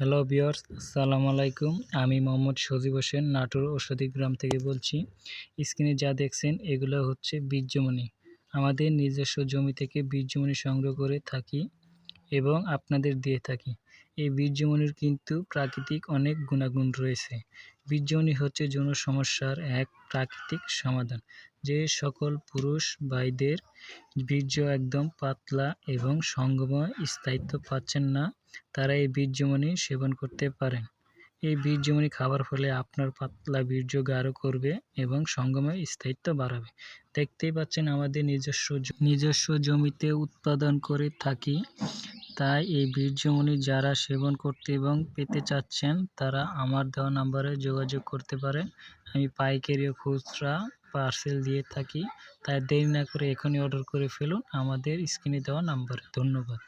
Hello viewers, আসসালামু আলাইকুম। আমি মোহাম্মদ সজীব হোসেন নাটোর ঔষধি গ্রাম থেকে বলছি। স্ক্রিনে যা দেখছেন এগুলো হচ্ছে বীর্যমণি। আমাদের নিজস্ব জমি থেকে বীর্যমণি সংগ্রহ করে থাকি এবং আপনাদের দিয়ে থাকি। এই বীর্যমণির কিন্তু প্রাকৃতিক অনেক গুণাগুণ রয়েছে। বীর্যমণি হচ্ছে যৌন সমস্যার এক প্রাকৃতিক সমাধান। যে সকল পুরুষ ভাইদের বীর্য একদম পাতলা এবং সঙ্গময় স্থায়িত্ব পাচ্ছেন না, তারা এই বীর্যমণি সেবন করতে পারেন। এই বীর্যমণি খাওয়ার ফলে আপনার পাতলা বীর্য গাঢ় করবে এবং সঙ্গময় স্থায়িত্ব বাড়াবে। দেখতেই পাচ্ছেন আমাদের নিজস্ব জমিতে উৎপাদন করে থাকি। তাই এই বীর্যমণি যারা সেবন করতে এবং পেতে চাচ্ছেন তারা আমার দেওয়া নাম্বারে যোগাযোগ করতে পারেন। আমি পাইকারি ও খুচরা পার্সেল দিয়ে থাকি। তাই দেরি না করে এখনই অর্ডার করে ফেলুন আমাদের স্ক্রিনে দেওয়া নাম্বারে। ধন্যবাদ।